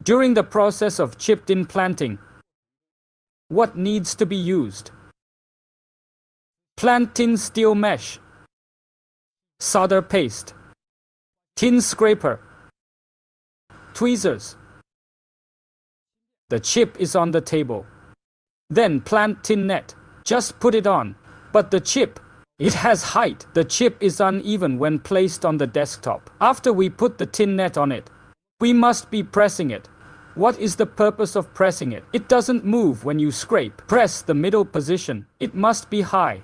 During the process of chipped implanting, what needs to be used? Plant tin steel mesh, solder paste, tin scraper, tweezers. The chip is on the table. Then plant tin net. Just put it on. But the chip, it has height. The chip is uneven when placed on the desktop. After we put the tin net on it, we must be pressing it. What is the purpose of pressing it? It doesn't move when you scrape. Press the middle position. It must be high.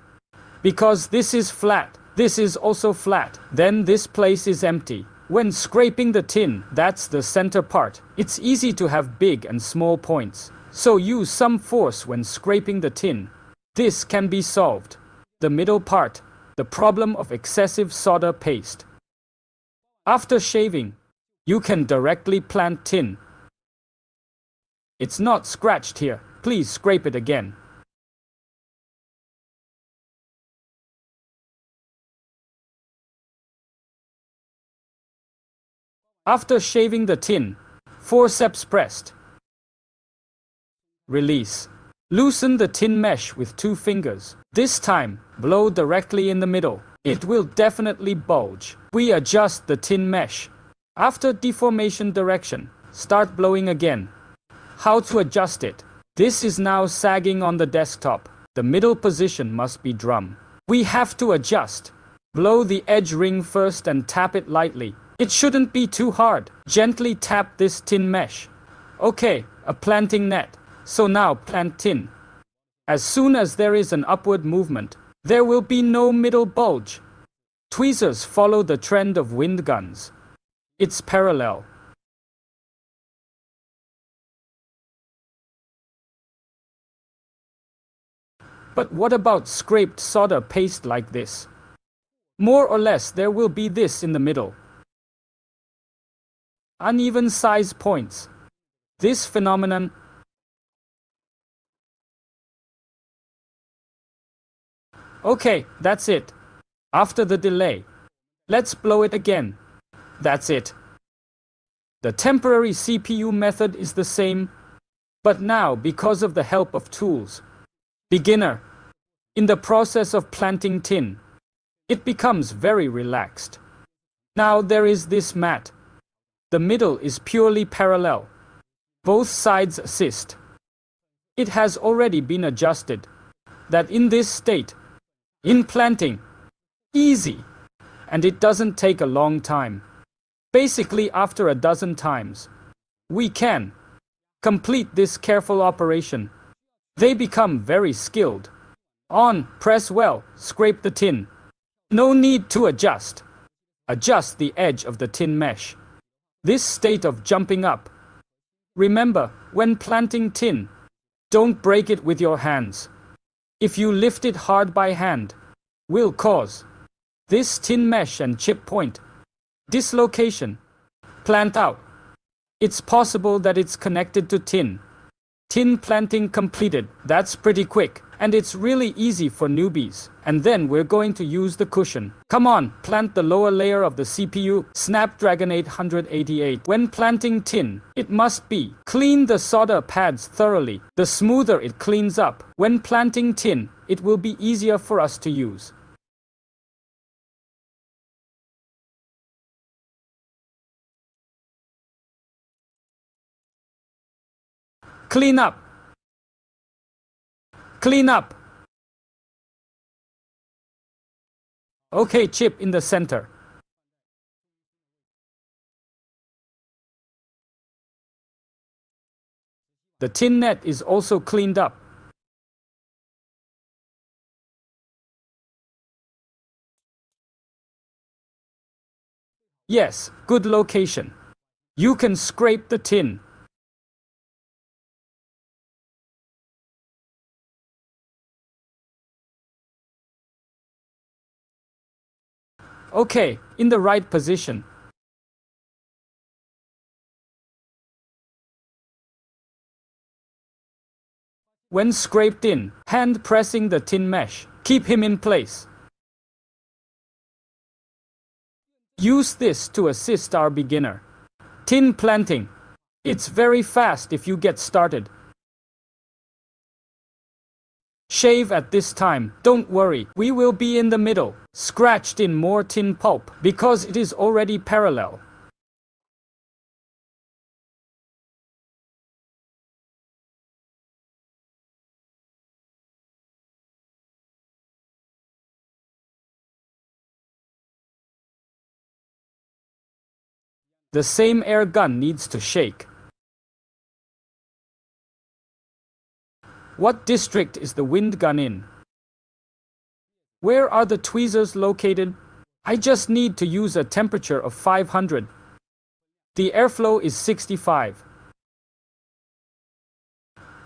Because this is flat. This is also flat. Then this place is empty. When scraping the tin, that's the center part. It's easy to have big and small points. So use some force when scraping the tin. This can be solved. The middle part, the problem of excessive solder paste. After shaving, you can directly plant tin. It's not scratched here. Please scrape it again. After shaving the tin, forceps pressed. Release. Loosen the tin mesh with 2 fingers. This time, blow directly in the middle. It will definitely bulge. We adjust the tin mesh. After deformation direction, start blowing again. How to adjust it? This is now sagging on the desktop. The middle position must be drum. We have to adjust. Blow the edge ring first and tap it lightly. It shouldn't be too hard. Gently tap this tin mesh. Okay, a planting net. So now plant tin. As soon as there is an upward movement, there will be no middle bulge. Tweezers follow the trend of wind guns. It's parallel. But what about scraped solder paste like this? More or less there will be this in the middle. Uneven size points. This phenomenon. Okay, that's it. After the delay, let's blow it again. That's it. The temporary CPU method is the same, but now because of the help of tools. Beginner. In the process of planting tin, it becomes very relaxed. Now there is this mat. The middle is purely parallel. Both sides assist. It has already been adjusted. That in this state, implanting, easy, and it doesn't take a long time. Basically after a dozen times, we can complete this careful operation. They become very skilled. On, press well, scrape the tin. No need to adjust. Adjust the edge of the tin mesh. This state of jumping up. Remember, when planting tin, don't break it with your hands. If you lift it hard by hand, will cause this tin mesh and chip point dislocation. Plant out. It's possible that it's connected to tin. Tin planting completed. That's pretty quick. And it's really easy for newbies. And then we're going to use the cushion. Come on, plant the lower layer of the CPU, Snapdragon 888. When planting tin, it must be. Clean the solder pads thoroughly. The smoother it cleans up. When planting tin, it will be easier for us to use. Clean up. Clean up. Okay, chip in the center. The tin net is also cleaned up. Yes, good location. You can scrape the tin. Okay, in the right position. When scraped in, hand pressing the tin mesh. Keep him in place. Use this to assist our beginner. Tin planting. It's very fast if you get started. Shave at this time, don't worry, we will be in the middle, scratched in more tin pulp, because it is already parallel. The same air gun needs to shake. What district is the wind gun in? Where are the tweezers located? I just need to use a temperature of 500. The airflow is 65.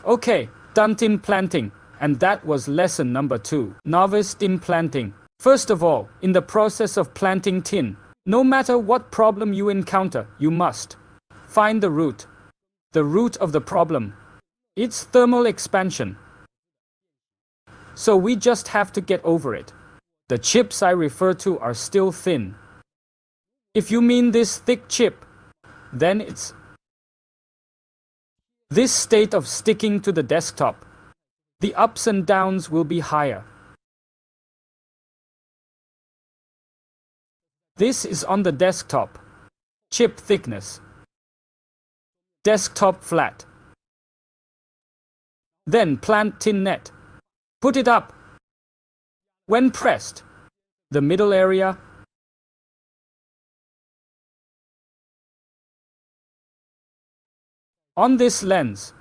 Okay, done implanting. And that was lesson number 2. Novice implanting. First of all, in the process of planting tin, no matter what problem you encounter, you must find the root. The root of the problem. It's thermal expansion. So we just have to get over it. The chips I refer to are still thin. If you mean this thick chip, then it's this state of sticking to the desktop. The ups and downs will be higher. This is on the desktop. Chip thickness. Desktop flat. Then plant tin net. Put it up. When pressed, the middle area. On this lens,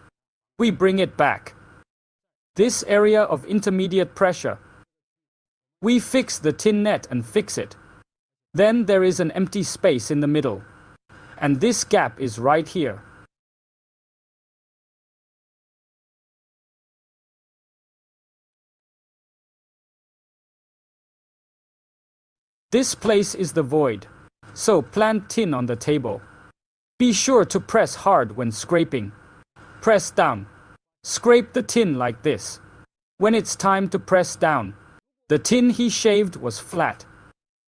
we bring it back. This area of intermediate pressure. We fix the tin net and fix it. Then there is an empty space in the middle. And this gap is right here. This place is the void. So plant tin on the table. Be sure to press hard when scraping. Press down. Scrape the tin like this. When it's time to press down, the tin he shaved was flat.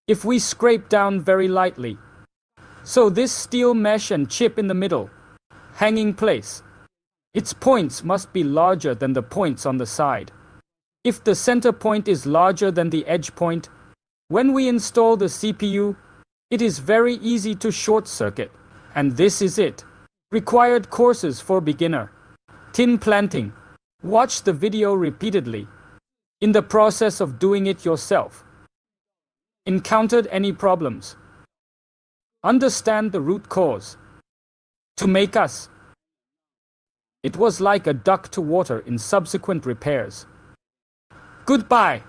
If we scrape down very lightly, so this steel mesh and chip in the middle, hanging place, its points must be larger than the points on the side. If the center point is larger than the edge point, when we install the CPU, it is very easy to short circuit. And this is it. Required courses for beginner. Tin planting. Watch the video repeatedly. In the process of doing it yourself. Encountered any problems? Understand the root cause. To make us. It was like a duck to water in subsequent repairs. Goodbye.